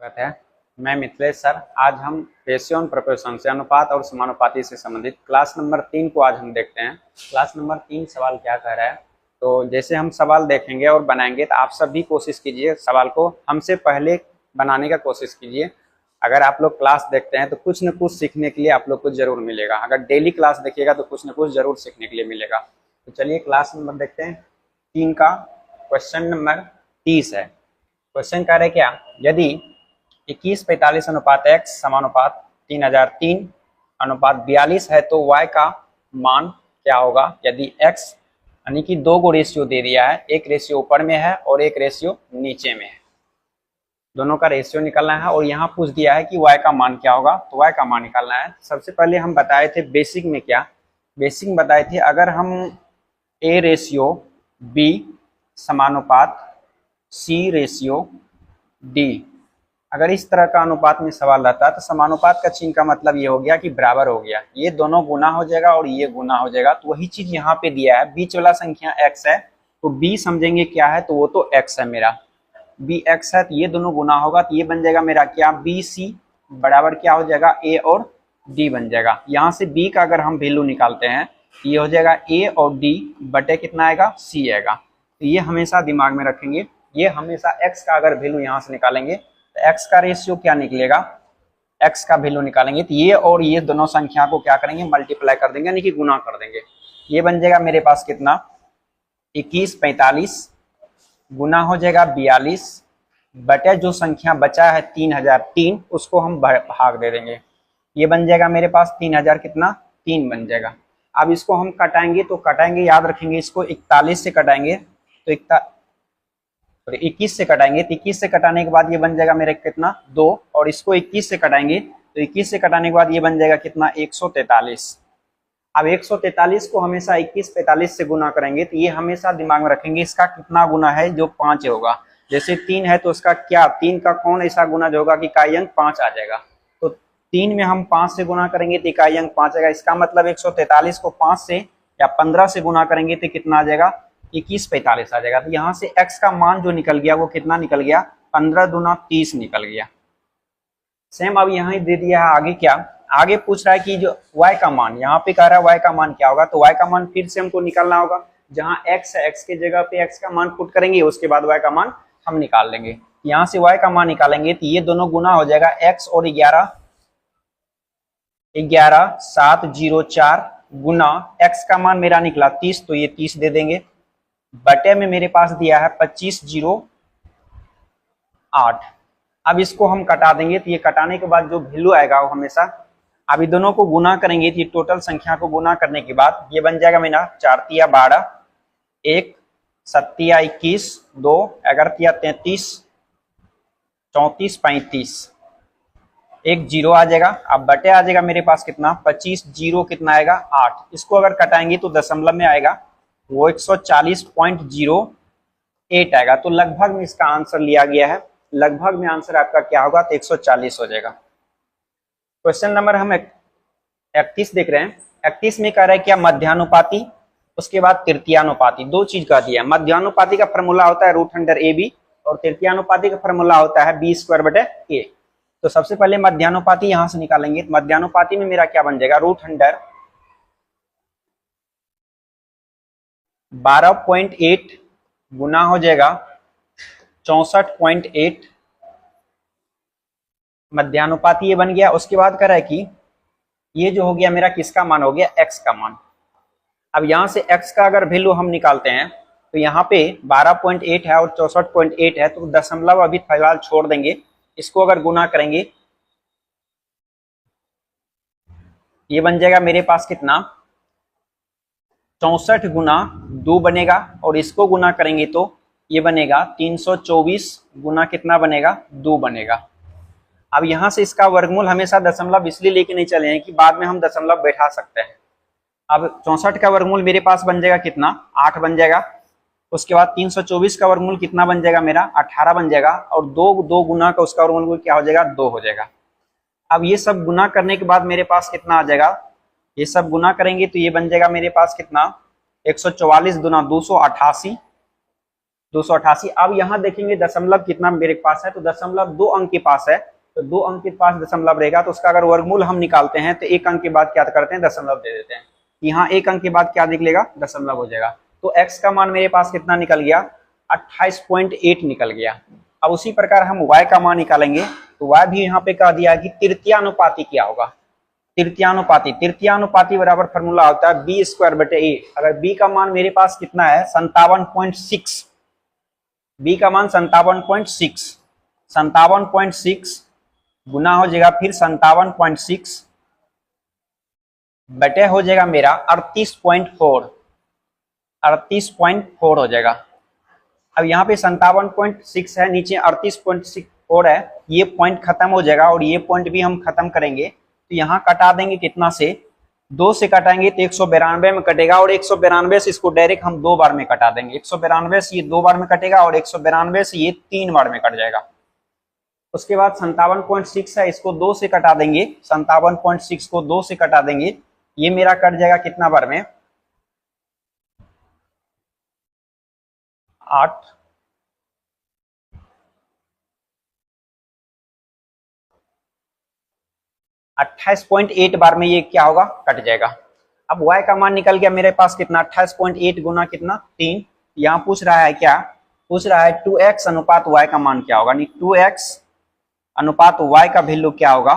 स्वागत है। मैं मिथिलेश सर। आज हम रेशियो एंड प्रोपोर्शन से अनुपात और समानुपाती से संबंधित क्लास नंबर 3 को आज हम देखते हैं। क्लास नंबर 3 सवाल क्या कह रहा है, तो जैसे हम सवाल देखेंगे और बनाएंगे तो आप सब भी कोशिश कीजिए सवाल को हमसे पहले बनाने का कोशिश कीजिए। अगर आप लोग क्लास देखते हैं तो कुछ न कुछ सीखने के लिए आप लोग को जरूर मिलेगा। अगर डेली क्लास देखिएगा तो कुछ न कुछ जरूर सीखने के लिए मिलेगा। तो चलिए क्लास नंबर देखते हैं 3 का। क्वेश्चन नंबर 30 है। क्वेश्चन कह रहे हैं क्या, यदि 21:45 अनुपात x समानुपात 3003 अनुपात 42 है तो y का मान क्या होगा यदि x यानी कि दो को रेशियो दे दिया है, एक रेशियो ऊपर में है और एक रेशियो नीचे में है, दोनों का रेशियो निकालना है और यहाँ पूछ दिया है कि y का मान क्या होगा, तो y का मान निकालना है। सबसे पहले हम बताए थे बेसिक में क्या, बेसिक बताए थे अगर हम a ratio b समानुपात c ratio d, अगर इस तरह का अनुपात में सवाल रहता है तो समानुपात का चिन्ह का मतलब ये हो गया कि बराबर हो गया, ये दोनों गुना हो जाएगा और ये गुना हो जाएगा। तो वही चीज यहाँ पे दिया है, बीच वाला संख्या x है तो b समझेंगे क्या है, तो वो तो x है मेरा, b x है तो ये दोनों गुना होगा तो ये बन जाएगा मेरा क्या, bc बराबर क्या हो जाएगा a और d बन जाएगा। यहाँ से b का अगर हम वैल्यू निकालते हैं तो ये हो जाएगा a और d बटे कितना आएगा, c आएगा। तो ये हमेशा दिमाग में रखेंगे, ये हमेशा x का अगर वैल्यू यहाँ से निकालेंगे तो x का रेशियो क्या निकलेगा, x का वैल्यू निकालेंगे तो ये और ये दोनों संख्या को क्या करेंगे, मल्टीप्लाई कर देंगे यानी कि गुना कर देंगे। ये बन जाएगा मेरे पास कितना, 21:45 गुना हो जाएगा 42 बटे जो संख्या बचा है 3003 उसको हम भाग दे देंगे, ये बन जाएगा मेरे पास 3000 कितना 3 बन जाएगा। अब इसको हम कटाएंगे तो कटाएंगे, याद रखेंगे इसको 41 से कटाएंगे तो 21 से कटाएंगे तो 21 से कटाने के बाद ये बन जाएगा मेरे कितना 2, और इसको 21 से कटाएंगे तो 21 से कटाने के बाद ये बन जाएगा कितना 143। अब 143 को हमेशा 21:45 से गुना करेंगे तो ये हमेशा दिमाग में रखेंगे इसका कितना गुना है, जो 5 होगा। जैसे 3 है तो उसका क्या, 3 का कौन ऐसा गुना जो होगा कि इकाई अंक 5 आ जाएगा, तो 3 में हम 5 से गुना करेंगे तो इकाई अंक 5 आएगा। इसका मतलब 143 को 5 से या 15 से गुना करेंगे तो कितना आ जाएगा, 21:45 आ जाएगा। तो यहाँ से x का मान जो निकल गया वो कितना निकल गया, 15 दूना 30 निकल गया। सेम अब यहाँ दे दिया है, आगे क्या, आगे पूछ रहा है कि जो y का मान, यहाँ पे कह रहा है y का मान क्या होगा, तो y का मान फिर से हमको निकालना होगा। जहाँ x है x के जगह पे x का मान पुट करेंगे, उसके बाद y का मान हम निकाल लेंगे। यहाँ से y का मान निकालेंगे तो ये दोनों गुना हो जाएगा, x और 11704 गुना x का मान मेरा निकला 30 तो ये 30 दे देंगे, बटे में मेरे पास दिया है 2508। अब इसको हम कटा देंगे तो ये कटाने के बाद जो वैल्यू आएगा वो हमेशा, अभी दोनों को गुना करेंगे तो ये टोटल संख्या को गुना करने के बाद ये बन जाएगा मेरा 4 तिया 12, 1 7 तिया 21, 2 11 तिया 33, 34 35, एक जीरो आ जाएगा। अब बटे आ जाएगा मेरे पास कितना 25, जीरो कितना आएगा 8। इसको अगर कटाएंगे तो दशमलव में आएगा वो 140.08 आएगा। तो लगभग में इसका आंसर लिया गया है, लगभग में आंसर आपका क्या होगा, तो 140 हो जाएगा। क्वेश्चन नंबर हम 31 देख रहे हैं। 31 में कह रहा है क्या, मध्यानुपाती उसके बाद तृतीयानुपाती, दो चीज का दिया। मध्यानुपाती का फॉर्मूला होता है √AB और तृतीयानुपाती का फॉर्मूला होता है B²/A। तो सबसे पहले मध्यानुपाती यहां से निकालेंगे, तो मध्यानुपाती में मेरा क्या बन जाएगा, √12.8 गुना हो जाएगा 64.8, मध्यानुपाती ये बन गया। उसके बाद कह रहा है कि ये जो हो गया मेरा किसका मान हो गया, x का मान। अब यहां से x का अगर वैल्यू हम निकालते हैं तो यहाँ पे 12.8 है और 64.8 है, तो दशमलव अभी फिलहाल छोड़ देंगे। इसको अगर गुना करेंगे ये बन जाएगा मेरे पास कितना 64 गुना 2 बनेगा, और इसको गुना करेंगे तो ये बनेगा 324 गुना कितना बनेगा 2 बनेगा। अब यहां से इसका वर्गमूल हमेशा दशमलव इसलिए लेके नहीं चले हैं कि बाद में हम दशमलव बैठा सकते हैं। अब 64 का वर्गमूल मेरे पास बन जाएगा कितना 8 बन जाएगा। उसके बाद 324 का वर्गमूल कितना बन जाएगा मेरा 18 बन जाएगा, और 2 गुना का उसका वर्गमूल क्या हो जाएगा 2 हो जाएगा। अब ये सब गुना करने के बाद मेरे पास कितना आ जाएगा, ये सब गुना करेंगे तो ये बन जाएगा मेरे पास कितना 144 दूना 288 288। अब यहाँ देखेंगे दशमलव कितना मेरे पास है, तो दशमलव 2 अंक के पास है, तो 2 अंक के पास दशमलव रहेगा, तो उसका अगर वर्गमूल हम निकालते हैं तो 1 अंक के बाद क्या करते हैं, दशमलव दे देते हैं। यहाँ 1 अंक के बाद क्या निकलेगा, दशमलव हो जाएगा। तो x का मान मेरे पास कितना निकल गया, 28.8 निकल गया। अब उसी प्रकार हम y का मान निकालेंगे, तो y भी यहाँ पे कह दिया है कि तृतीयानुपाती क्या होगा, तृतीयानुपाती। तृतीयानुपाती बराबर फॉर्मूला होता है b स्क्वायर बटे a। अगर b का मान मेरे पास कितना है 57.6, b का मान 57.6, 57.6 गुना हो जाएगा फिर 57.6 बटे हो जाएगा मेरा 38.4, 38.4 हो जाएगा। अब यहाँ पे 57.6 है, नीचे 38.64 है, ये पॉइंट खत्म हो जाएगा और ये पॉइंट भी हम खत्म करेंगे। तो यहाँ कटा देंगे कितना से, 2 से कटाएंगे तो 192 में कटेगा, और 192 से इसको डायरेक्ट हम 2 बार में कटा देंगे। 192 से ये 2 बार में कटेगा और 192 से ये 3 बार में कट जाएगा। उसके बाद 57.6 है, इसको 2 से कटा देंगे, 57.6 को 2 से कटा देंगे, ये मेरा कट जाएगा कितना बार में, 8, 28.8 बार में ये क्या होगा, कट जाएगा। अब y का मान निकल गया मेरे पास कितना, 28.8 गुना कितना 3। यहाँ पूछ रहा है क्या, पूछ रहा है 2x अनुपात y का मान क्या होगा, 2x अनुपात y का वैल्यू क्या होगा।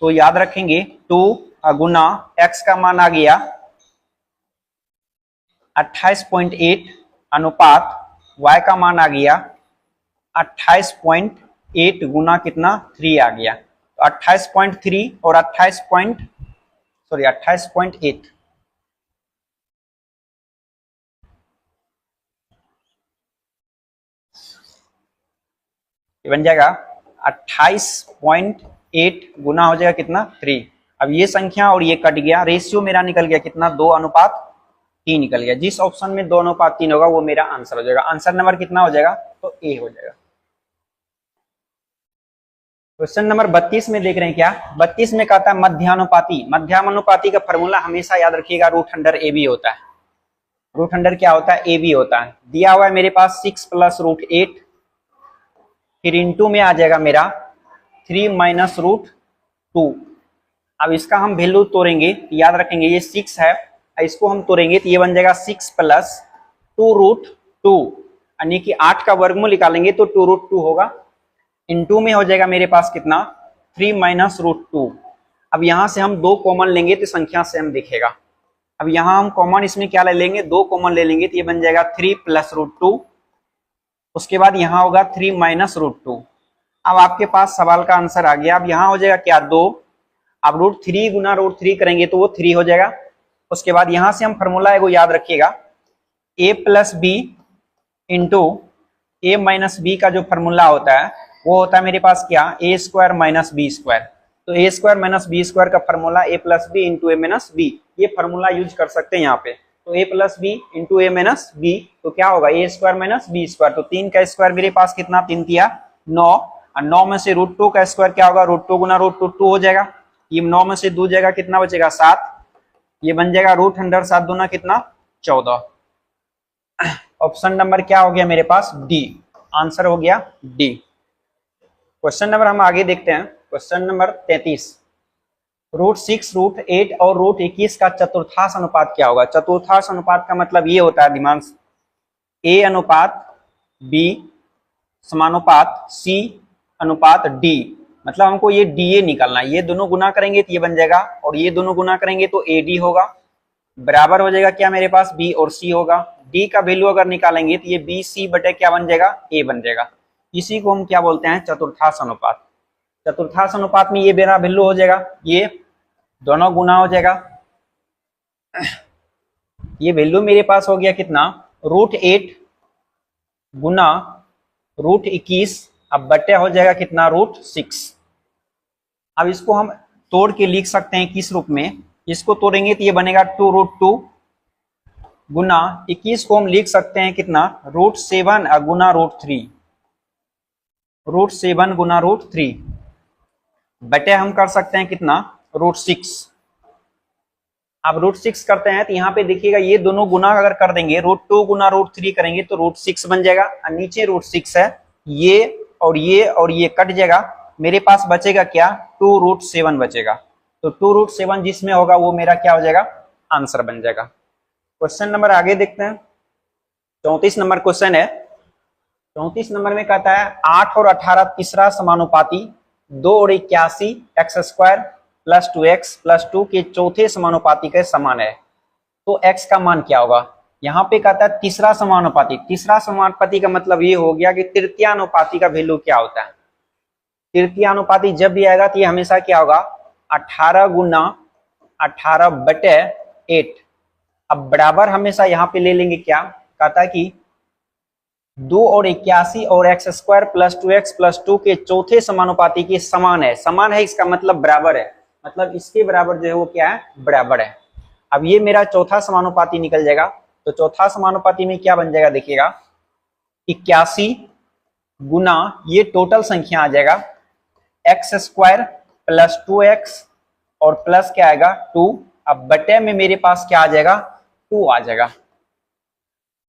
तो याद रखेंगे 2 गुना x का मान आ गया 28.8 अनुपात y का मान आ गया 28.8 गुना कितना 3 आ गया। तो 28.3 और 28.8 बन जाएगा 28.8 गुना हो जाएगा कितना 3। अब ये संख्या और ये कट गया, रेशियो मेरा निकल गया कितना 2:3 निकल गया। जिस ऑप्शन में 2:3 होगा वो मेरा आंसर हो जाएगा। आंसर नंबर कितना हो जाएगा, तो ए हो जाएगा। क्वेश्चन नंबर 32 में देख रहे हैं क्या, 32 में कहता है मध्यानुपाती। मध्यानुपाती का फॉर्मूला हमेशा याद रखिएगा, √√AB होता है। √√ क्या होता है, AB होता है। दिया हुआ है मेरे पास 6 + √8, फिर इंटू में आ जाएगा मेरा 3 - √2। अब इसका हम वैल्यू तोड़ेंगे, याद रखेंगे ये 6 है, इसको हम तोड़ेंगे तो ये बन जाएगा 6 + 2√2, यानी कि 8 का वर्गमूल निकालेंगे तो 2√2 होगा। इनटू में हो जाएगा मेरे पास कितना 3 - √2। अब यहां से हम 2 कॉमन लेंगे तो संख्या सेम दिखेगा। अब यहां हम कॉमन इसमें क्या ले लेंगे, 2 कॉमन ले लेंगे तो ये बन जाएगा 3 + √2। उसके बाद यहाँ होगा 3 - √2। अब आपके पास सवाल का आंसर आ गया। अब यहाँ हो जाएगा क्या 2, अब √3 गुना √3 करेंगे तो वो 3 हो जाएगा। उसके बाद यहाँ से हम फॉर्मूला है वो याद रखिएगा, a + b into a - b का जो फॉर्मूला होता है वो होता है मेरे पास क्या, a² - b²। तो a² - b² का formula a + b into a - b, ये फॉर्मूला यूज कर सकते हैं यहाँ पे। तो a + b into a - b, तो क्या होगा a² - b²। तो 3 का स्क्वायर मेरे पास कितना, 3 तिया 9, और 9 में से √2 का स्क्वायर क्या होगा, √2 गुना √2 2 हो जाएगा। ये 9 में से 2 जाएगा कितना बचेगा 7, ये बन जाएगा √7 दूना कितना 14। ऑप्शन नंबर क्या हो गया मेरे पास, डी। आंसर हो गया डी। क्वेश्चन नंबर हम आगे देखते हैं। क्वेश्चन नंबर 33, √6, √8 और √21 का चतुर्थांश अनुपात क्या होगा। चतुर्थांश अनुपात का मतलब ये होता है दिमाग, a अनुपात b समानुपात c अनुपात d। मतलब हमको ये DA निकालना है। ये दोनों गुना करेंगे तो ये बन जाएगा, और ये दोनों गुना करेंगे तो AD होगा, बराबर हो जाएगा क्या मेरे पास B और C होगा। D का वैल्यू अगर निकालेंगे तो ये BC बटे क्या बन जाएगा, A बन जाएगा। इसी को हम क्या बोलते हैं, चतुर्थांश अनुपात। चतुर्थांश अनुपात में ये मेरा वैल्यू हो जाएगा, ये दोनों गुना हो जाएगा। ये वैल्यू मेरे पास हो गया कितना, √8 गुना √21, अब बटे हो जाएगा कितना √6। अब इसको हम तोड़ के लिख सकते हैं किस रूप में, इसको तोड़ेंगे तो ये बनेगा 2√2 गुना 21 को हम लिख सकते हैं कितना √7 गुना √3, √7 गुना √3 बटे हम कर सकते हैं कितना √6। आप √6 करते हैं तो यहाँ पे देखिएगा ये दोनों गुना अगर कर देंगे, √2 गुना √3 करेंगे तो √6 बन जाएगा, और नीचे √6 है, ये कट जाएगा, मेरे पास बचेगा क्या, 2√7 बचेगा। तो 2√7 जिसमें होगा वो मेरा क्या हो जाएगा, आंसर बन जाएगा। क्वेश्चन नंबर आगे देखते हैं। 34 नंबर क्वेश्चन है। 34 नंबर में कहता है 8 और 18 तीसरा समानुपाती, 2 और 81 x² + 2x + 2 के चौथे समानुपाती के समान है, तो x का मान क्या होगा। यहाँ पे कहता है तीसरा समानुपाती। तीसरा समानुपाती का मतलब ये हो गया कि तृतीयानुपाती का वैल्यू क्या होता है। तृतीयानुपाती जब भी आएगा तो ये हमेशा क्या होगा, 18 गुना 18/8। अब बराबर हमेशा यहाँ पे ले लेंगे, क्या कहता है कि 2 और 81 और x² + 2x + 2 के चौथे समानुपाती के समान है। समान है इसका मतलब बराबर है, मतलब इसके बराबर जो है वो क्या है, बराबर है। अब ये मेरा चौथा समानुपाती निकल जाएगा, तो चौथा समानुपाती में क्या बन जाएगा, देखिएगा 81 गुना ये टोटल संख्या आ जाएगा x² + 2x और प्लस क्या आएगा 2। अब बटे में मेरे पास क्या आ जाएगा, 2 आ जाएगा।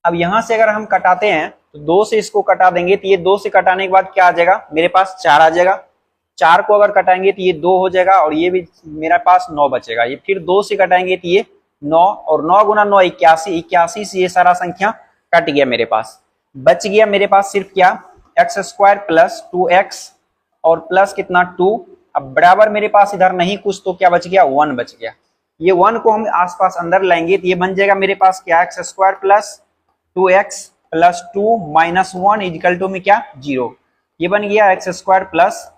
अब यहां से अगर हम कटाते हैं तो 2 से इसको कटा देंगे तो ये 2 से कटाने के बाद क्या आ जाएगा, मेरे पास 4 आ जाएगा। 4 को अगर कटाएंगे तो ये 2 हो जाएगा, और ये भी मेरे पास 9 बचेगा। ये फिर 2 से कटाएंगे तो ये 9, और 9 गुना 9 81, 81 से ये सारा संख्या कट गया, मेरे पास बच गया मेरे पास सिर्फ क्या, x² + 2x और प्लस कितना 2। अब बराबर मेरे पास इधर नहीं कुछ, तो क्या बच गया, 1 बच गया। ये 1 को हम आसपास अंदर लाएंगे तो ये बन जाएगा मेरे पास क्या, x² + 2x + 2 - 1 = में क्या, 0। ये बन गया x² +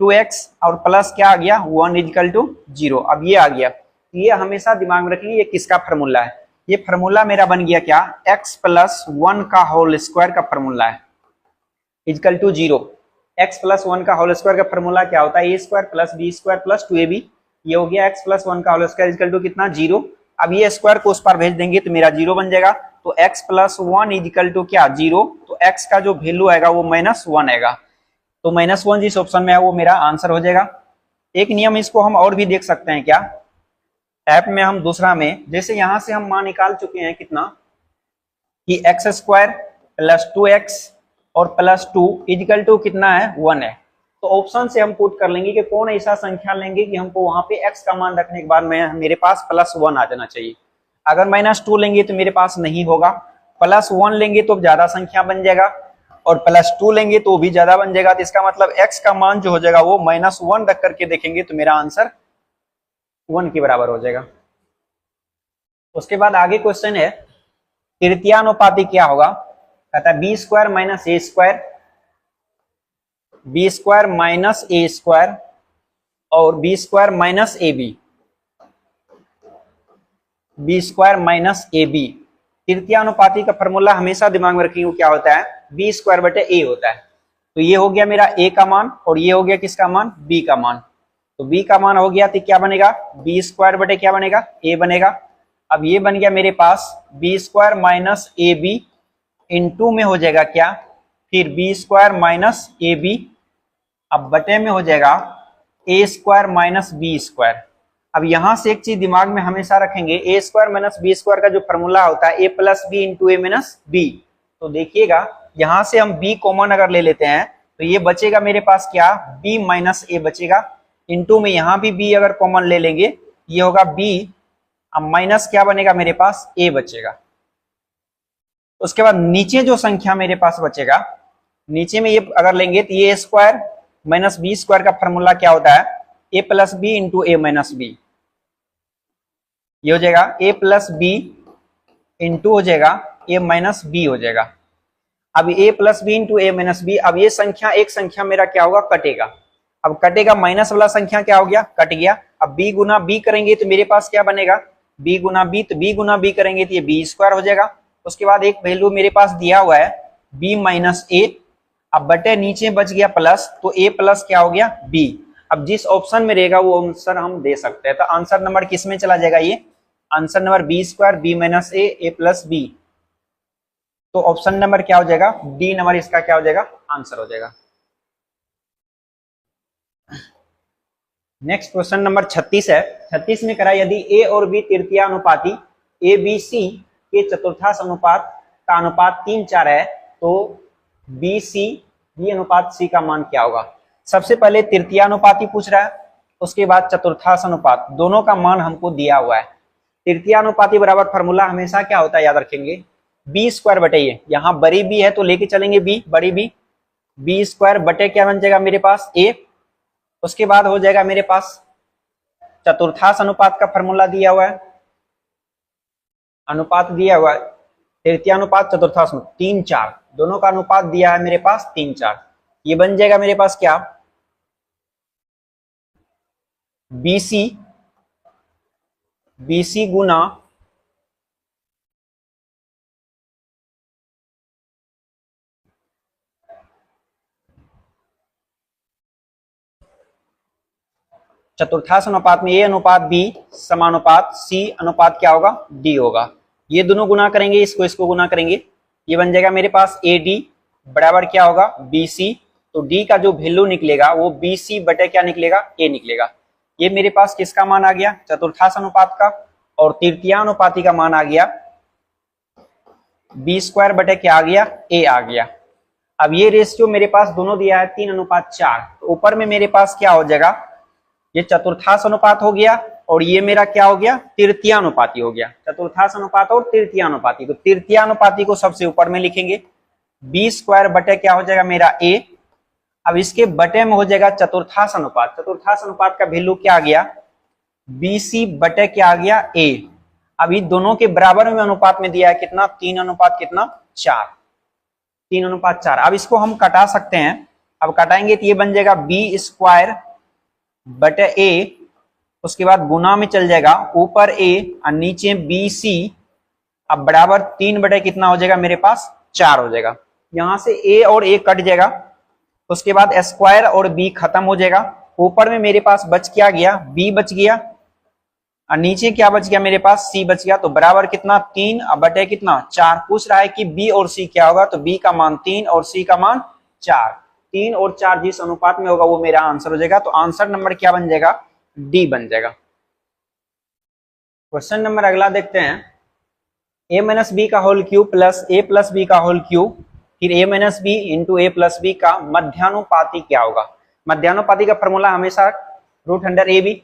2x और प्लस क्या आ गया, 1 = 0। अब ये आ गया, ये हमेशा दिमाग में रखिए ये किसका फार्मूला है। ये फार्मूला मेरा बन गया क्या, x + 1 का होल स्क्वायर का फार्मूला है, = 0। x + 1 का होल स्क्वायर का फार्मूला क्या होता है, a² + b² + 2ab। ये हो गया x + 1 का होल स्क्वायर = कितना, 0। अब ये स्क्वायर को उस पर भेज देंगे तो मेरा 0 बन जाएगा। तो x + 1 = क्या, 0। तो x का जो वैल्यू आएगा वो -1 आएगा। तो -1 जिस ऑप्शन में है वो मेरा आंसर हो जाएगा। एक नियम इसको हम और भी देख सकते हैं, क्या ऐप में हम दूसरा में, जैसे यहां से हम मान निकाल चुके हैं कितना, कि x² + 2x और प्लस 2 = कितना है, 1 है। तो ऑप्शन से हम पुट कर लेंगे कि कौन ऐसा संख्या लेंगे कि हमको वहां पे x का मान रखने के बाद में मेरे पास +1 आ जाना चाहिए। अगर -2 लेंगे तो मेरे पास नहीं होगा, +1 लेंगे तो ज्यादा संख्या बन जाएगा, और +2 लेंगे तो भी ज्यादा बन जाएगा। तो इसका मतलब x का मान जो हो जाएगा वो -1 रख करके देखेंगे तो मेरा आंसर 1 के बराबर हो जाएगा। उसके बाद आगे क्वेश्चन है, तृतीयानुपाती क्या होगा, कहता है b² - a² b² - a² और b² - ab, b² - ab। तृतीयानुपाती का फॉर्मूला हमेशा दिमाग में रखिए क्या होता है, b²/a होता है। तो ये हो गया मेरा a का मान, और ये हो गया किसका मान, b का मान। तो b का मान हो गया तो क्या बनेगा, b² क्या बनेगा, a बनेगा। अब ये बन गया मेरे पास b² - ab इंटू में हो जाएगा क्या, फिर b² - ab, अब बटे में हो जाएगा a² - b²। अब यहां से एक चीज दिमाग में हमेशा रखेंगे, a² - b² का जो फॉर्मूला होता है a + b × a - b। तो देखिएगा यहां से हम b कॉमन अगर ले लेते हैं तो ये बचेगा मेरे पास क्या, b - a बचेगा, इंटू में यहां भी b अगर कॉमन ले लेंगे ये होगा b, अब माइनस क्या बनेगा मेरे पास, a बचेगा। उसके बाद नीचे जो संख्या मेरे पास बचेगा, नीचे में ये अगर लेंगे तो ये a² - b² का फॉर्मूला क्या होता है, a + b × a - b। ये हो जाएगा a + b इंटू हो जाएगा a - b हो जाएगा। अब a + b × a - b, अब ये संख्या एक संख्या मेरा क्या होगा, कटेगा। अब कटेगा, माइनस वाला संख्या क्या हो गया, कट गया। अब b गुना b करेंगे तो मेरे पास क्या बनेगा, b गुना b, तो b गुना b करेंगे तो ये b² हो जाएगा। उसके बाद एक वैल्यू मेरे पास दिया हुआ है b - a, अब बटे नीचे बच गया प्लस, तो a प्लस क्या हो गया, b। अब जिस ऑप्शन में रहेगा वो आंसर हम दे सकते हैं। तो आंसर नंबर किस में चला जाएगा, ये answer number b² b - a + b। तो ऑप्शन नंबर क्या हो जाएगा, डी नंबर इसका क्या हो जाएगा, आंसर हो जाएगा। नेक्स्ट क्वेश्चन नंबर 36 है। 36 में करा यदि ए और बी तृतीयानुपाती ए बी सी के चतुर्थांश अनुपात का अनुपात 3:4 है तो बी सी बी अनुपात सी का मान क्या होगा। सबसे पहले तृतीयानुपाती पूछ रहा है, उसके बाद चतुर्थांश अनुपात, दोनों का मान हमको दिया हुआ है। तृतीयानुपाती बराबर फॉर्मूला हमेशा क्या होता है, याद रखेंगे, बी स्क्वायर बटे ए। यहाँ बड़ी बी है तो लेके चलेंगे बी, बड़ी बी स्क्वायर बटे क्या बन जाएगा मेरे पास ए। उसके बाद हो जाएगा मेरे पास चतुर्थांश अनुपात का फॉर्मूला दिया हुआ है, अनुपात दिया हुआ है, तृतीयानुपात चतुर्थांश 3:4, दोनों का अनुपात दिया है मेरे पास 3:4। ये बन जाएगा मेरे पास क्या, बीसी गुना चतुर्थांश अनुपात में ए अनुपात बी समानुपात सी अनुपात क्या होगा, डी होगा। ये दोनों गुना करेंगे, इसको गुना करेंगे, ये बन जाएगा मेरे पास ए डी बराबर क्या होगा बी सी। तो डी का जो वैल्यू निकलेगा वो बी सी बटे क्या निकलेगा, ए निकलेगा। ये मेरे पास किसका मान आ गया, चतुर्थांश अनुपात का, और तृतीयानुपाती का मान आ गया बी स्क्वायर बटे क्या आ गया, ए आ गया। अब ये रेशियो मेरे पास दोनों दिया है 3:4, तो ऊपर में मेरे पास क्या हो जाएगा, ये चतुर्थांश अनुपात हो गया और ये मेरा क्या हो गया, तृतीयानुपाती हो गया। चतुर्थांश अनुपात और तृतीयानुपाती, तो तृतीयानुपाती को सबसे ऊपर में लिखेंगे, बी स्क्वायर बटे क्या हो जाएगा मेरा ए। अब इसके बटे में हो जाएगा चतुर्थांश अनुपात, चतुर्थांश अनुपात का वैल्यू क्या आ गया, बी सी बटे क्या आ गया ए। अभी दोनों के बराबर में अनुपात में दिया है कितना, 3:4, 3:4। अब इसको हम कटा सकते हैं, अब कटाएंगे तो ये बन जाएगा बी स्क्वायर बटे ए, उसके बाद गुना में चल जाएगा, ऊपर ए और नीचे बी सी। अब बराबर 3 बटे कितना हो जाएगा मेरे पास 4 हो जाएगा। यहां से ए और ए कट जाएगा, उसके बाद स्क्वायर और बी खत्म हो जाएगा। ऊपर में मेरे पास बच क्या गया, बी बच गया, और नीचे क्या बच गया मेरे पास, सी बच गया। तो बराबर कितना 3 बटे कितना 4। पूछ रहा है कि बी और सी क्या होगा, तो बी का मान 3 और सी का मान 4। 3 और 4 जिस अनुपात में होगा वो मेरा आंसर हो जाएगा। तो आंसर नंबर क्या बन जाएगा, डी बन जाएगा। क्वेश्चन नंबर अगला देखते हैं, a माइनस बी का whole cube plus a plus B का होल क्यूब फिर a minus B into A plus B का मध्यानुपाती क्या होगा। मध्यानुपाती का फॉर्मूला हमेशा रूट अंडर ए बी,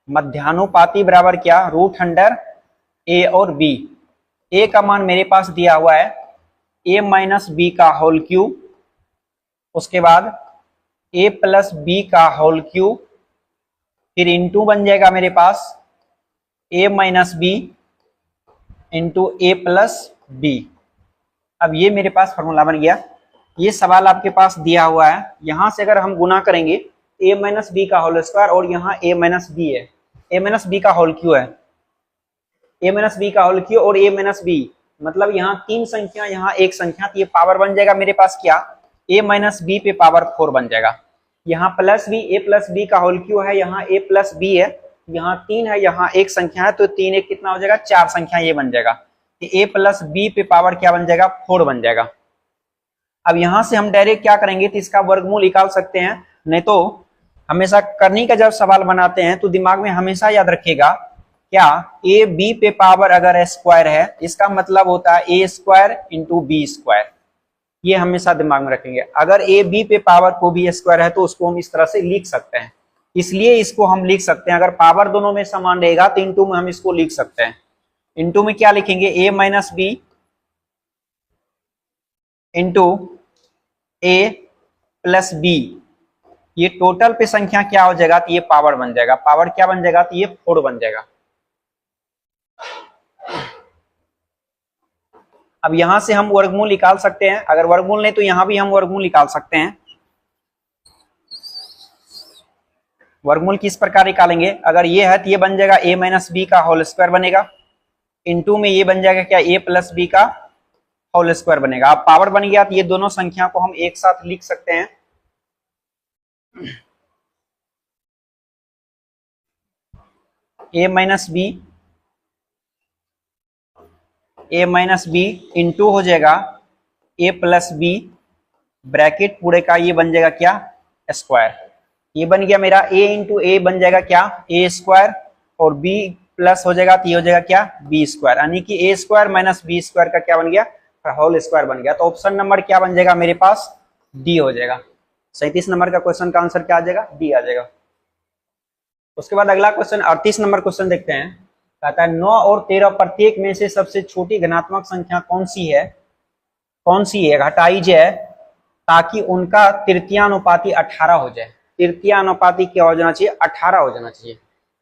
मध्यानुपाती बराबर क्या, रूट अंडर ए और बी। ए का मान मेरे पास दिया हुआ है a माइनस बी का होल क्यूब, उसके बाद a प्लस बी का होल क्यूब, फिर इंटू बन जाएगा मेरे पास a minus B into A plus B. अब ये मेरे पास फॉर्मूला बन गया। ये सवाल आपके पास दिया हुआ है, यहां से अगर हम गुना करेंगे a माइनस बी का होल स्क्वायर और यहाँ a माइनस बी है, a माइनस बी का होल क्यूब है, a माइनस बी का होल क्यूब और a माइनस बी, मतलब यहाँ 3 संख्या यहाँ 1 संख्या, तो ये पावर बन जाएगा मेरे पास क्या, a माइनस बी पे पावर 4 बन जाएगा। यहाँ plus B, a plus B का होल क्यूब है, यहाँ a प्लस बी है, यहाँ 3 है, यहाँ 1 संख्या है, तो 3 1 कितना हो जाएगा 4 संख्या ये बन जाएगा। तो a प्लस बी पे पावर क्या बन जाएगा 4 बन जाएगा। अब यहाँ से हम डायरेक्ट क्या करेंगे, तो इसका वर्गमूल निकाल सकते हैं। नहीं तो हमेशा करनी का जब सवाल बनाते हैं तो दिमाग में हमेशा याद रखिएगा क्या, ए बी पे पावर अगर स्क्वायर है इसका मतलब होता है ए स्क्वायर इंटू बी स्क्वायर। ये हमेशा दिमाग में रखेंगे। अगर ए बी पे पावर को भी स्क्वायर है तो उसको हम इस तरह से लिख सकते हैं, इसलिए इसको हम लिख सकते हैं। अगर पावर दोनों में समान रहेगा तो इंटू में हम इसको लिख सकते हैं। इंटू में क्या लिखेंगे, ए माइनस बी इंटू ए प्लस बी, ये टोटल पे संख्या क्या हो जाएगा, तो ये पावर बन जाएगा। पावर क्या बन जाएगा, तो ये 4 बन जाएगा। अब यहां से हम वर्गमूल निकाल सकते हैं, अगर वर्गमूल नहीं तो यहां भी हम वर्गमूल निकाल सकते हैं। वर्गमूल किस प्रकार निकालेंगे, अगर ये है तो ये बन जाएगा a माइनस बी का होल स्क्वायर बनेगा, इंटू में ये बन जाएगा क्या, a प्लस बी का होल स्क्वायर बनेगा। अब पावर बन गया तो ये दोनों संख्या को हम एक साथ लिख सकते हैं। a माइनस बी इंटू हो जाएगा a प्लस बी ब्रैकेट पूरे का ये बन जाएगा क्या, स्क्वायर। ये बन गया मेरा a इंटू ए बन जाएगा क्या, ए स्क्वायर, और b प्लस हो जाएगा तो ये हो जाएगा क्या, बी स्क्वायर, यानी कि ए स्क्वायर माइनस बी स्क्वायर का क्या बन गया, होल स्क्वायर बन गया। तो ऑप्शन नंबर क्या बन जाएगा मेरे पास, डी हो जाएगा। 37 नंबर का क्वेश्चन का आंसर क्या आ जाएगा, डी आ जाएगा। उसके बाद अगला क्वेश्चन 38 नंबर क्वेश्चन देखते हैं। कहता है 9 और 13 प्रत्येक में से सबसे छोटी धनात्मक संख्या कौन सी है, घटाई जाए ताकि उनका तृतीयानुपाती 18 हो जाए। तृतीयानुपाती क्या हो जाना चाहिए, 18 हो जाना चाहिए।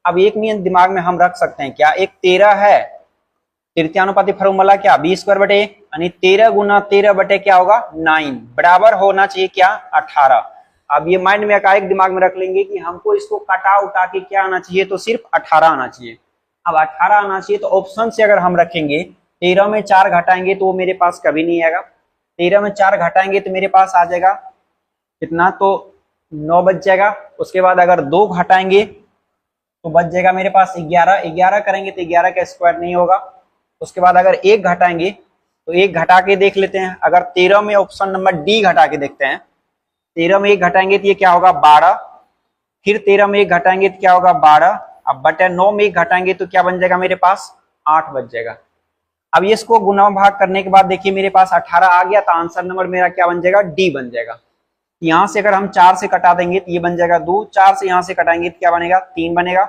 अब एक नियम दिमाग में हम रख सकते हैं क्या, एक 13 है, तृतीयानुपाती फॉर्मूला क्या, बी स्क्वायर बटे, यानी 13 गुना 13 बटे क्या होगा 9, बराबर होना चाहिए क्या 18। अब ये माइंड में एकाएक दिमाग में रख लेंगे कि हमको इसको कटा उठा के क्या आना चाहिए, तो सिर्फ 18 आना चाहिए। अब 18 आना चाहिए तो ऑप्शन से अगर हम रखेंगे 13 में 4 घटाएंगे तो वो मेरे पास कभी नहीं आएगा। 13 में 4 घटाएंगे तो मेरे पास आ जाएगा कितना, तो 9 बच जाएगा। उसके बाद अगर 2 घटाएंगे तो बच जाएगा मेरे पास 11, 11 करेंगे तो 11 का स्क्वायर नहीं होगा। उसके बाद अगर 1 घटाएंगे तो 1 घटा के देख लेते हैं, अगर 13 में ऑप्शन नंबर डी घटा के देखते हैं, 13 में 1 घटाएंगे तो ये क्या होगा 12, फिर 13 में 1 घटाएंगे तो क्या होगा 12, अब बटे 9 में 1 घटाएंगे तो क्या बन जाएगा मेरे पास 8 बच जाएगा। अब ये इसको गुना भाग करने के बाद देखिए मेरे पास 18 आ गया, तो आंसर नंबर मेरा क्या बन जाएगा, डी बन जाएगा। यहां से अगर हम 4 से कटा देंगे तो ये बन जाएगा 2, 4 से यहां से कटाएंगे तो क्या बनेगा 3 बनेगा।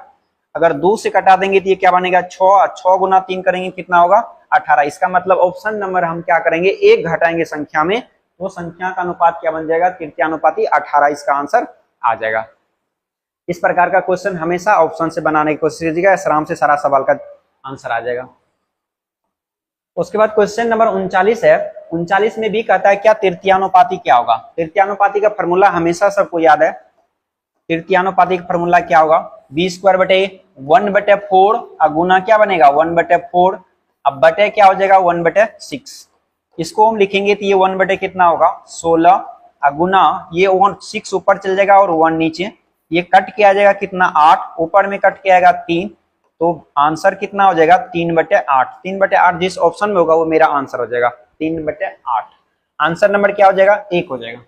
अगर 2 से कटा देंगे तो ये क्या बनेगा 6, 6 गुना 3 करेंगे कितना होगा 18। इसका मतलब ऑप्शन नंबर हम क्या करेंगे, 1 घटाएंगे संख्या में, वो संख्या का अनुपात क्या बन जाएगा, तृतीयानुपाती 18, इसका आंसर आ जाएगा। इस प्रकार का क्वेश्चन हमेशा ऑप्शन से बनाने की कोशिश कीजिएगा, आराम से सारा सवाल का आंसर आ जाएगा। उसके बाद क्वेश्चन नंबर 39 है। 39 में भी कहता है क्या तृतीयानुपाती क्या होगा। तृतीयानुपाती का फॉर्मूला हमेशा सबको याद है। तृतीयानुपाती का फॉर्मूला क्या होगा, बी स्क्वायर बटे 1/4, और गुना क्या बनेगा 1/4, अब बटे क्या हो जाएगा 1/6। इसको हम लिखेंगे तो ये 1 बटे कितना होगा 16, और गुना ये 6 ऊपर चल जाएगा और 1 नीचे, ये कट के आ जाएगा कितना 8, ऊपर में कट के आएगा 3, तो आंसर कितना हो जाएगा 3/8। 3/8 जिस ऑप्शन में होगा वो मेरा आंसर हो जाएगा 3/8। आंसर नंबर क्या हो जाएगा 1 हो जाएगा।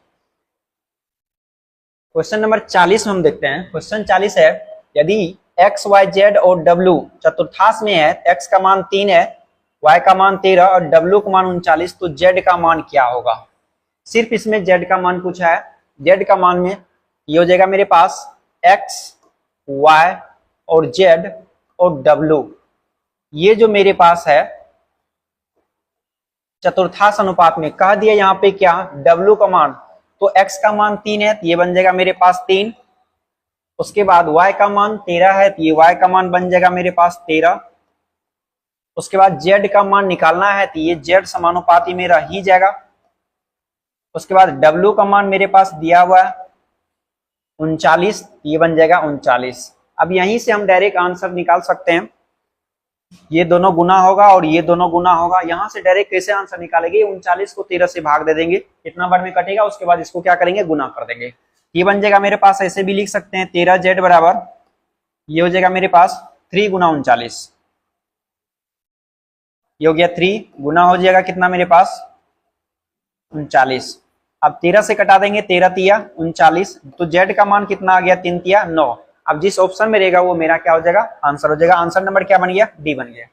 क्वेश्चन नंबर 40 में हम देखते हैं। क्वेश्चन 40 है, यदि x, y, z और w चतुर्थांश में है, x का मान 3 है, y का मान 13 और w का मान 39, तो z का मान क्या होगा। सिर्फ इसमें z का मान पूछा है। z का मान में ये हो जाएगा मेरे पास x, y और z और w, ये जो मेरे पास है चतुर्थांश अनुपात में कह दिया यहाँ पे क्या w का मान, तो x का मान 3 है तो ये बन जाएगा मेरे पास 3। उसके बाद y का मान 13 है तो ये y का मान बन जाएगा मेरे पास 13। उसके बाद z का मान निकालना है तो ये z समानुपाती में रह ही जाएगा। उसके बाद w का मान मेरे पास दिया हुआ है 39, ये बन जाएगा 39। अब यहीं से हम डायरेक्ट आंसर निकाल सकते हैं, ये दोनों गुना होगा और ये दोनों गुना होगा। यहां से डायरेक्ट कैसे आंसर निकालेंगे, 39 को 13 से भाग दे देंगे, कितना बार में कटेगा, उसके बाद इसको क्या करेंगे गुना कर देंगे, ये बन जाएगा मेरे पास। ऐसे भी लिख सकते हैं 13z बराबर ये हो जाएगा मेरे पास 3 गुना 39, ये हो गया 3 गुना हो जाएगा कितना मेरे पास 39। अब 13 से कटा देंगे, 13 तिया 39, तो z का मान कितना आ गया 3 तिया 9। अब जिस ऑप्शन में रहेगा वो मेरा क्या हो जाएगा आंसर हो जाएगा। आंसर नंबर क्या बन गया, डी बन गया।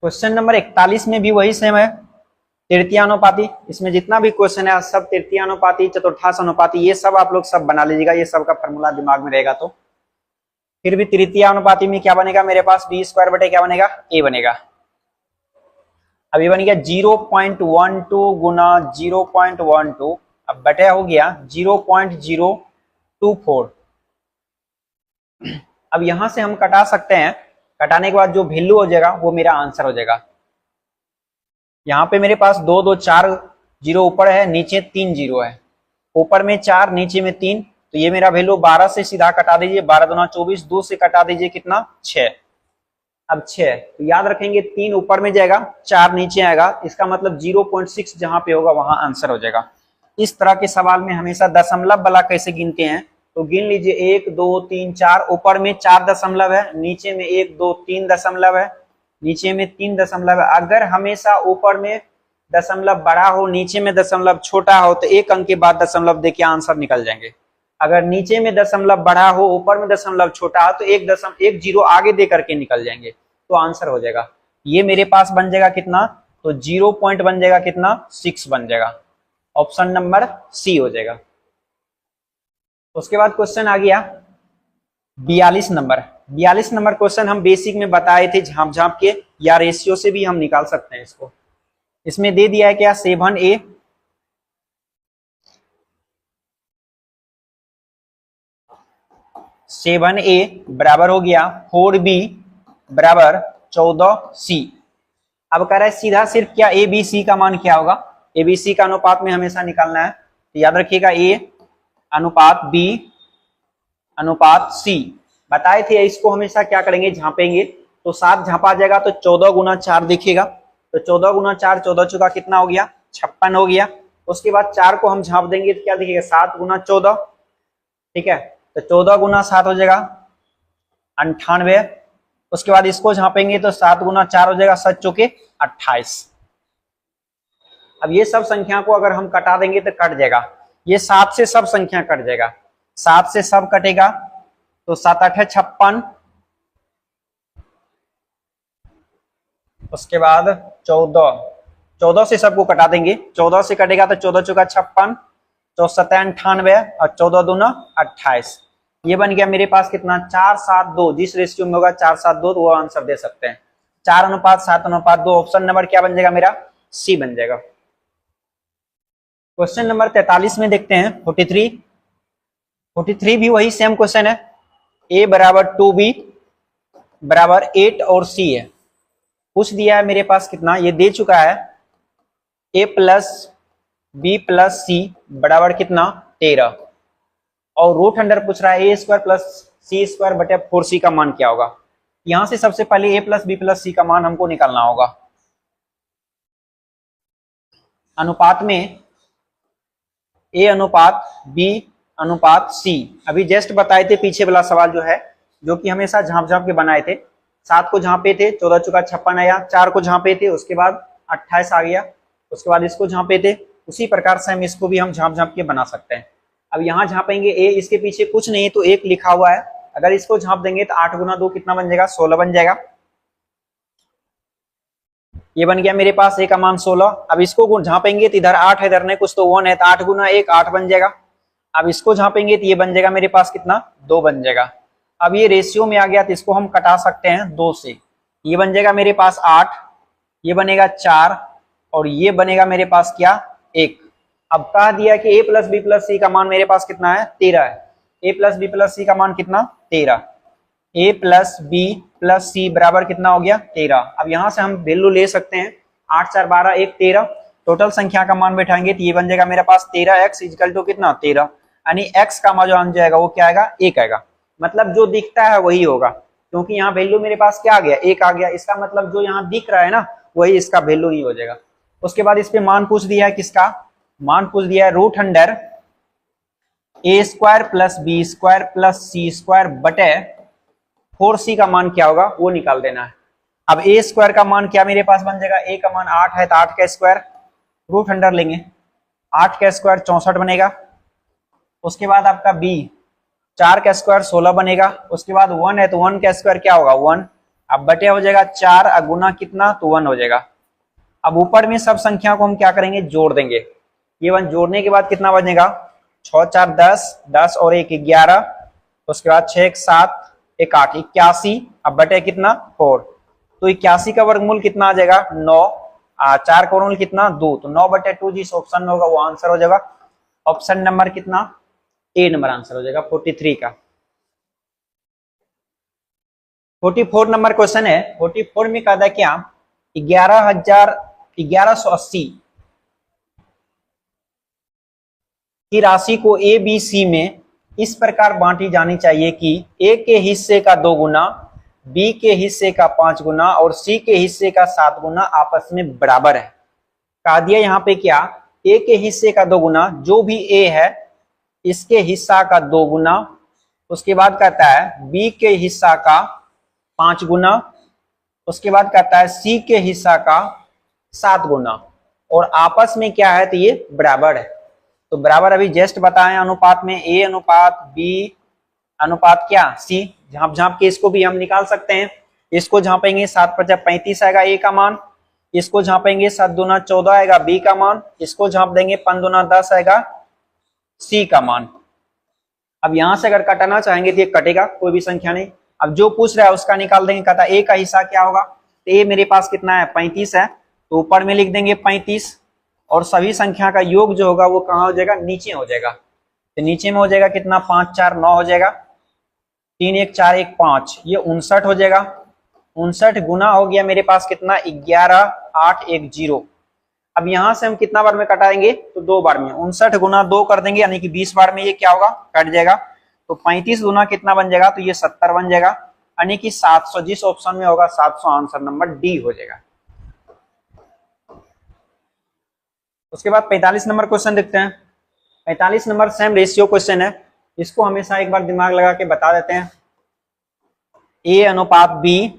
क्वेश्चन नंबर 41 में भी वही सेम है, तृतीयानुपाती। इसमें जितना भी क्वेश्चन है सब तृतीयानुपाती, चतुर्थांश अनुपाती, ये सब आप लोग सब बना लीजिएगा, ये सब का फॉर्मूला दिमाग में रहेगा। तो फिर भी तृतीयानुपाती में क्या बनेगा मेरे पास, बी स्क्वायर बटे क्या बनेगा ए बनेगा। अब ये बन गया 0.12 गुना 0.12, अब बटे हो गया 0.024। अब यहां से हम कटा सकते हैं, कटाने के बाद जो वैल्यू हो जाएगा वो मेरा आंसर हो जाएगा। यहाँ पे मेरे पास 2 2 4 जीरो ऊपर है, नीचे 3 जीरो है, ऊपर में 4 नीचे में 3, तो ये मेरा वैल्यू 12 से सीधा कटा दीजिए, 12 दूना 24, 2 से कटा दीजिए कितना 6। अब 6 तो याद रखेंगे 3 ऊपर में जाएगा 4 नीचे आएगा, इसका मतलब 0.6 जहां पे होगा वहां आंसर हो जाएगा। इस तरह के सवाल में हमेशा दशमलव वाला कैसे गिनते हैं, तो गिन लीजिए 1 2 3 4, ऊपर में 4 दशमलव है, नीचे में 1 2 3 दशमलव है, नीचे में 3 दशमलव है। अगर हमेशा ऊपर में दशमलव बड़ा हो, नीचे में दशमलव छोटा हो, तो एक अंक के बाद दशमलव दे के आंसर निकल जाएंगे। अगर नीचे में दशमलव बड़ा हो, ऊपर में दशमलव छोटा हो, तो एक जीरो आगे दे करके निकल जाएंगे, तो आंसर हो जाएगा। ये मेरे पास बन जाएगा कितना, तो 0 पॉइंट बन जाएगा कितना, 6 बन जाएगा। ऑप्शन नंबर सी हो जाएगा। उसके बाद क्वेश्चन आ गया 42 नंबर। 42 नंबर क्वेश्चन हम बेसिक में बताए थे झांप झांप के, या रेशियो से भी हम निकाल सकते हैं इसको। इसमें दे दिया है क्या, 7a बराबर हो गया 4b बराबर 14c। अब कह रहा है सीधा सिर्फ क्या ए बी सी का मान क्या होगा, ए बी सी का अनुपात में हमेशा निकालना है। तो याद रखिएगा ए अनुपात बी अनुपात सी बताए थे। इसको हमेशा क्या करेंगे, झांपेंगे, तो 7 झांपा जाएगा तो 14 गुना 4 देखिएगा, तो 14 गुना 4, 14 चौका कितना हो गया, 56 हो गया। उसके बाद 4 को हम झांप देंगे तो क्या देखिएगा, 7 गुना 14, ठीक है, तो 14 गुना 7 हो जाएगा 98। उसके बाद इसको झांपेंगे तो 7 गुना 4 हो जाएगा 7 चौके 28। अब ये सब संख्या को अगर हम कटा देंगे तो कट जाएगा, ये 7 से सब संख्या कट जाएगा, 7 से सब कटेगा तो 7 8 56। उसके बाद 14 से सबको कटा देंगे, 14 से कटेगा तो 14 चौका 56, 14 7 98 और 14 दूना 28। ये बन गया मेरे पास कितना, 4:7:2। जिस रेशियो में होगा 4:7:2 तो वो आंसर दे सकते हैं। 4:7:2 ऑप्शन नंबर क्या बन जाएगा मेरा, सी बन जाएगा। क्वेश्चन नंबर 43 में देखते हैं 43 भी वही सेम क्वेश्चन है। a बराबर 2b बराबर 8 और c है। पूछ दिया है मेरे पास कितना, ये दे चुका है a प्लस बी प्लस सी बराबर कितना 13, और रूट अंडर पूछ रहा है ए स्क्वायर प्लस सी स्क्वायर बटे 4c का मान क्या होगा। यहां से सबसे पहले a प्लस बी प्लस सी का मान हमको निकालना होगा। अनुपात में a अनुपात b अनुपात c, अभी जस्ट बताए थे पीछे वाला सवाल जो है, जो कि हमेशा झांप झांप के बनाए थे। 7 को झांपे थे, 14 चौका 56 आया, 4 को झांपे थे, उसके बाद 28 आ गया, उसके बाद इसको झांपे थे। उसी प्रकार से हम इसको भी हम झांप झांप के बना सकते हैं। अब यहाँ झांपेंगे a, इसके पीछे कुछ नहीं तो 1 लिखा हुआ है, अगर इसको झांप देंगे तो 8 गुना 2 कितना बन जाएगा, 16 बन जाएगा। ये बन गया मेरे पास a का मान 16। अब इसको झांपेंगे तो इधर 8 है, इधर नहीं कुछ तो 1 है, तो 8 गुना 1 8 बन जाएगा। अब इसको झांपेंगे तो ये बन जाएगा मेरे पास कितना, 2 बन जाएगा। अब ये रेशियो में आ गया तो इसको हम कटा सकते हैं 2 से, ये बन जाएगा मेरे पास 8, ये बनेगा 4 और ये बनेगा मेरे पास क्या 1। अब कह दिया कि a प्लस बी प्लस सी का मान मेरे पास कितना है, 13 है। a प्लस बी प्लस सी का मान कितना 13, a प्लस बी प्लस सी बराबर कितना हो गया 13। अब यहां से हम वैल्यू ले सकते हैं, 8 4 12 1 13, टोटल संख्या का मान बैठाएंगे तो ये बन जाएगा मेरे पास 13x इक्वल टू कितना 13, यानी x का मान जो आंसर जाएगा वो क्या आएगा 1 आएगा। मतलब जो दिखता है वही होगा, क्योंकि यहाँ वैल्यू मेरे पास क्या आ गया 1 आ गया, इसका मतलब जो यहाँ दिख रहा है ना वही इसका वैल्यू ही हो जाएगा। उसके बाद इस पे मान पूछ दिया है, किसका मान पूछ दिया है, root under a square plus B square plus C square बटे 4c का मान क्या होगा वो निकाल देना है। अब a स्क्वायर का मान क्या मेरे पास बन जाएगा, a का मान 8 है तो 8 का स्क्वायर, रूट अंडर लेंगे 8 का स्क्वायर 64 बनेगा। उसके बाद आपका b 4 का स्क्वायर 16 बनेगा। उसके बाद 1 है तो 1 का स्क्वायर क्या होगा 1, अब बटे हो जाएगा 4 गुना कितना तो 1 हो जाएगा। अब ऊपर में सब संख्या को हम क्या करेंगे जोड़ देंगे, ये 1 जोड़ने के बाद कितना बनेगा 6 4 10, 10 और 1 11, उसके बाद 6 1 7 1 8 81, अब बटे कितना 4, तो 81 का वर्गमूल कितना आ जाएगा 9, 4 का वर्गमूल कितना 2, तो 9 बटे 2 जिस ऑप्शन में होगा वो आंसर हो जाएगा। ऑप्शन नंबर कितना ए नंबर आंसर हो जाएगा 43 का। 44 नंबर क्वेश्चन है। 44 में कहा था क्या 11,1180 की राशि को ए बी सी में इस प्रकार बांटी जानी चाहिए कि ए के हिस्से का 2 गुना, बी के हिस्से का 5 गुना और सी के हिस्से का 7 गुना आपस में बराबर है। कहा दिया यहाँ पे क्या ए के हिस्से का 2 गुना, जो भी ए है इसके हिस्सा का 2 गुना, उसके बाद कहता है बी के हिस्सा का 5 गुना, उसके बाद कहता है सी के हिस्सा का 7 गुना और आपस में क्या है, तो ये बराबर है। तो बराबर अभी जस्ट बताएं अनुपात में A अनुपात B अनुपात क्या C, झाँप झाँप के इसको भी हम निकाल सकते हैं। इसको झाँपेंगे 7 × 35 आएगा A का मान, इसको झाँपेंगे 7 दूना 14 आएगा B का मान, इसको झाँप देंगे 5 दूना 10 आएगा C का मान। अब यहां से अगर कटाना चाहेंगे तो ये कटेगा, कोई भी संख्या नहीं। अब जो पूछ रहा है उसका निकाल देंगे, कहता A का हिस्सा क्या होगा, तो A मेरे पास कितना है 35 है, तो ऊपर में लिख देंगे 35 और सभी संख्या का योग जो होगा वो कहाँ हो जाएगा, नीचे हो जाएगा। तो नीचे में हो जाएगा कितना 5 4 9 हो जाएगा, 3 1 4 1 5, ये 59 हो जाएगा। 59 गुना हो गया मेरे पास कितना 11 8 1 0। अब यहां से हम कितना बार में कटाएंगे, तो 2 बार में। 59 गुना 2 कर देंगे यानी कि 20 बार में ये क्या होगा, कट जाएगा। तो 35 गुना कितना बन जाएगा, तो ये 70 बन जाएगा, यानी कि 700 जिस ऑप्शन में होगा 700 आंसर नंबर डी हो जाएगा। उसके बाद 45 नंबर क्वेश्चन देखते हैं। 45 नंबर सेम रेशियो क्वेश्चन है, इसको हमेशा एक बार दिमाग लगा के बता देते हैं। A अनुपात B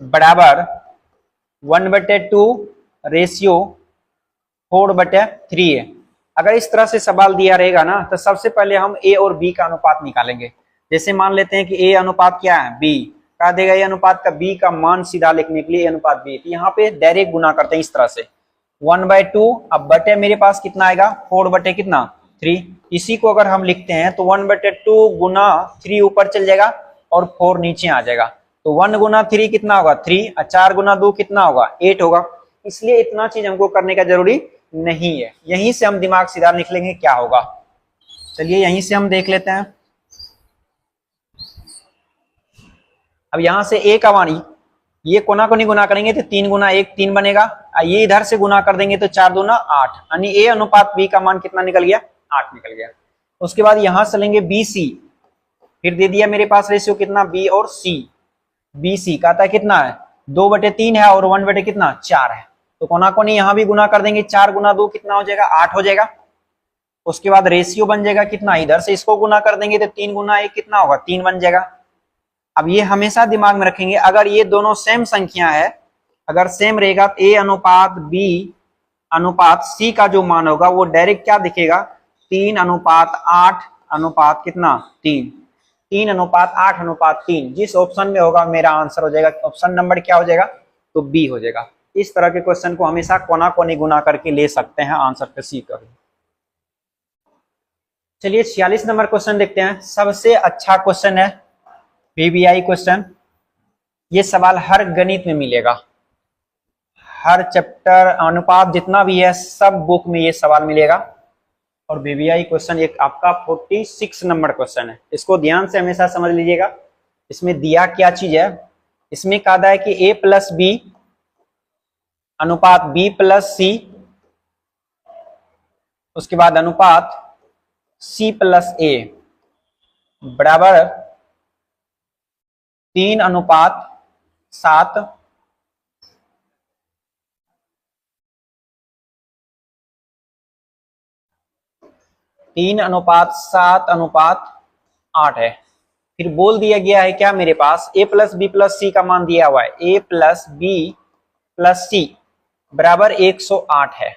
बराबर 1/2 रेशियो 4/3 है। अगर इस तरह से सवाल दिया रहेगा ना, तो सबसे पहले हम A और B का अनुपात निकालेंगे। जैसे मान लेते हैं कि A अनुपात क्या है B, कहा देगा A अनुपात का B का मान सीधा लिखने के लिए A अनुपात B, तो यहाँ पे डायरेक्ट गुना करते हैं इस तरह से 1/2। अब बटे मेरे पास कितना आएगा 4/3। इसी को अगर हम लिखते हैं तो 1/2 गुना 3 ऊपर चल जाएगा और 4 नीचे आ जाएगा। तो 1 गुना 3 कितना होगा 3, और 4 गुना 2 कितना होगा 8 होगा। इसलिए इतना चीज हमको करने का जरूरी नहीं है, यहीं से हम दिमाग सीधा निकलेंगे क्या होगा। चलिए यहीं से हम देख लेते हैं। अब यहां से A का मान, ये कोना कोनी गुना करेंगे तो 3 गुना 1 3 बनेगा, ये इधर से गुना कर देंगे तो 4 दूना 8, यानी A अनुपात B का मान कितना निकल गया 8 निकल गया। उसके बाद यहां से लेंगे BC, फिर दे दिया मेरे पास रेशियो कितना B और C। BC कहता है कितना है 2/3 है और 1 कितना 4 है, तो कोना कोनी यहां भी गुना कर देंगे, 4 गुना 2 कितना हो जाएगा 8 हो जाएगा। उसके बाद रेशियो बन जाएगा कितना, इधर से इसको गुना कर देंगे तो 3 गुना 1 कितना होगा 3 बन जाएगा। अब ये हमेशा दिमाग में रखेंगे, अगर ये दोनों सेम संख्या है, अगर सेम रहेगा तो A अनुपात B अनुपात C का जो मान होगा वो डायरेक्ट क्या दिखेगा 3 अनुपात 8 अनुपात कितना 3, 3 अनुपात 8 अनुपात 3। जिस ऑप्शन में होगा मेरा आंसर हो जाएगा, ऑप्शन नंबर क्या हो जाएगा तो B हो जाएगा। इस तरह के क्वेश्चन को हमेशा कोना कोनी गुना करके ले सकते हैं आंसर पे C कर। चलिए 46 नंबर क्वेश्चन देखते हैं। सबसे अच्छा क्वेश्चन है VBI क्वेश्चन। ये सवाल हर गणित में मिलेगा, हर चैप्टर अनुपात जितना भी है सब बुक में ये सवाल मिलेगा। और VBI क्वेश्चन एक आपका 46 नंबर क्वेश्चन है, इसको ध्यान से हमेशा समझ लीजिएगा। इसमें दिया क्या चीज है, इसमें कहा है कि A प्लस B अनुपात B प्लस C, उसके बाद अनुपात C प्लस A बराबर 3 अनुपात 7, 3 अनुपात 7 अनुपात 8 है। फिर बोल दिया गया है क्या मेरे पास A plus B plus C का मान दिया हुआ है, A plus B plus C बराबर 108 है।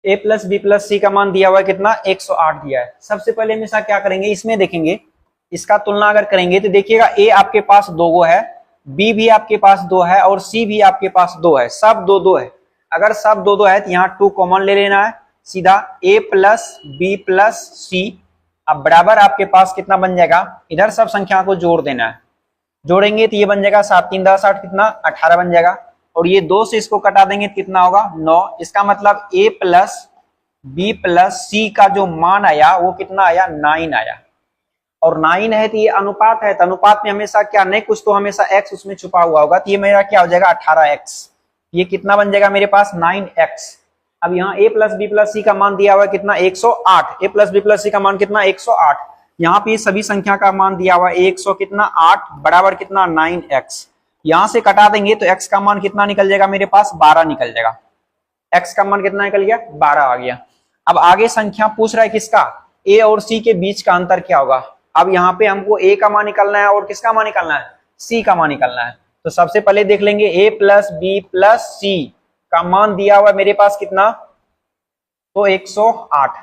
A plus B plus C का मान दिया हुआ है कितना 108 दिया है। सबसे पहले हमेशा क्या करेंगे, इसमें देखेंगे, इसका तुलना अगर करेंगे तो देखिएगा A आपके पास 2 है, B भी आपके पास 2 है और C भी आपके पास 2 है, सब 2 है। अगर सब 2 है तो यहाँ 2 कॉमन ले लेना है, सीधा A plus B plus C। अब बराबर आपके पास कितना बन जाएगा, इधर सब संख्या को जोड़ देना है, जोड़ेंगे तो ये बन जाएगा 7 3 10 8 कितना 18 बन जाएगा। और ये 2 से इसको कटा देंगे तो कितना होगा 9। इसका मतलब A plus B plus C का जो मान आया वो कितना आया 9 आया। और 9 है तो ये अनुपात है, तो अनुपात में हमेशा क्या नहीं कुछ तो हमेशा x उसमें छुपा हुआ होगा, तो ये मेरा क्या हो जाएगा 18x। ये कितना बन जाएगा मेरे पास 9x। अब यहाँ A plus B plus C का मान दिया हुआ है कितना 108, A plus B plus C का मान कितना 108। यहाँ पे सभी संख्या का मान दिया हुआ है 100 कितना 8 बराबर कितना 9x। यहां से कटा देंगे तो x का मान कितना निकल जाएगा मेरे पास 12 निकल जाएगा। x का मान कितना निकल गया 12 आ गया। अब आगे संख्या पूछ रहा है किसका, A और C के बीच का अंतर क्या होगा। अब यहाँ पे हमको A का मान निकलना है और किसका मान निकलना है C का मान निकलना है। तो सबसे पहले देख लेंगे a प्लस बी प्लस सी का मान दिया हुआ मेरे पास कितना, तो 108।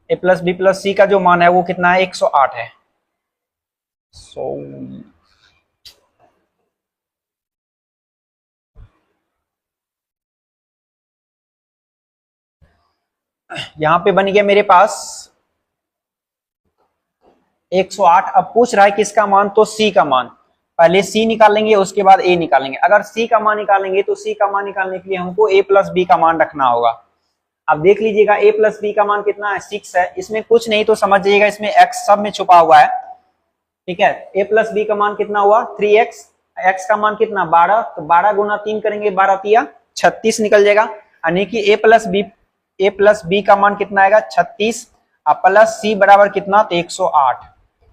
a प्लस बी प्लस सी का जो मान है वो कितना है, 108 है। यहां पे बन गया मेरे पास 108। अब पूछ रहा है किसका मान, तो c का मान। पहले c निकालेंगे उसके बाद a निकालेंगे। अगर c का मान निकालेंगे तो c का मान निकालने के लिए हमको a प्लस बी का मान रखना होगा। अब देख लीजिएगा a प्लस बी का मान कितना है, 6 है। इसमें कुछ नहीं तो समझ जाइएगा इसमें x सब में छुपा हुआ है, ठीक है। a प्लस बी का मान कितना हुआ, 3x, x का मान कितना 12, तो 12 गुना 3 करेंगे, 12 तिया 36 निकल जाएगा। यानी कि a प्लस बी का मान कितना आएगा, 36, और प्लस c बराबर कितना, तो 108।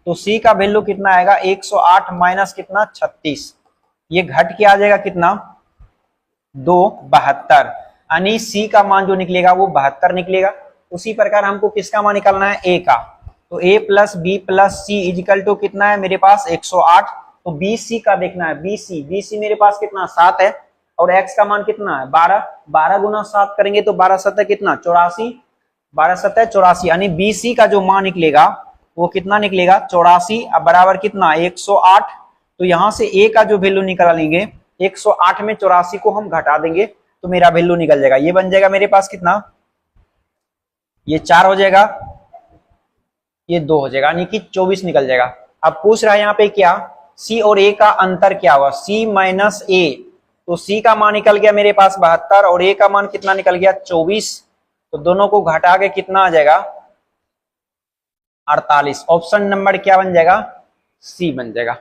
तो c का वैल्यू कितना आएगा, 108 माइनस कितना, 36। ये घट के आ जाएगा कितना, 72। यानी c का मान जो निकलेगा वो 72 निकलेगा। उसी प्रकार हमको किसका मान निकालना है, a का। तो a plus B plus C equal to कितना है मेरे पास, 108। तो बी सी का देखना है, बी सी मेरे पास कितना, 7 है। और x का मान कितना है, 12। 12 गुना 7 करेंगे तो 12 7 कितना, 84। 12 7 84, यानी बी सी का जो मान निकलेगा वो कितना निकलेगा, 84। अब बराबर कितना, 108। तो यहां से a का जो वैल्यू निकालेंगे, 108 में 84 को हम घटा देंगे तो मेरा वैल्यू निकल जाएगा। ये बन जाएगा मेरे पास कितना, ये 4 हो जाएगा, ये 2 हो जाएगा, यानी कि 24 निकल जाएगा। अब पूछ रहा है यहाँ पे क्या, c और a का अंतर क्या हुआ, c माइनस a। तो c का मान निकल गया मेरे पास 72 और a का मान कितना निकल गया, 24। तो दोनों को घटा के कितना आ जाएगा, 48। ऑप्शन नंबर क्या बन जाएगा, सी बन जाएगा।